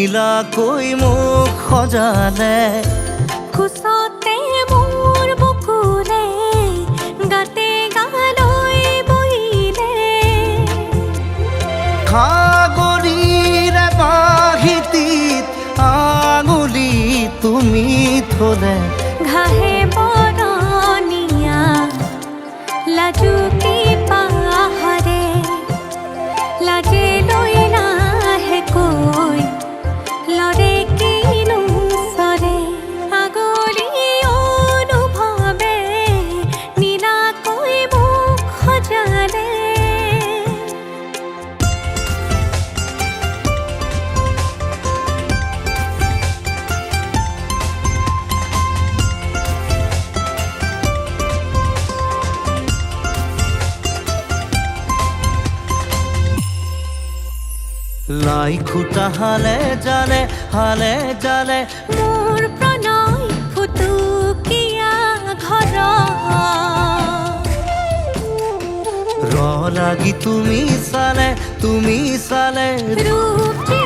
নীলাকৈ মোক সজালে খোজতে মোৰ বুকুৰে গাতে গালৈ বহিলে সাগৰীৰে বাহিতিত আঙুলি তুমি থলে ঘাহে বৰণীয়া লাজুকী পাহাৰে লাজে লৈ লাহেকৈ লৰে কিনো চৰে আগলি অনুভৱে নীলাকৈ মোক সজালে লাই খুটা হালে জালে মোৰ প্ৰণয় ফুটুকীয়া ঘৰ ৰ লাগি তুমি চালে ৰূপ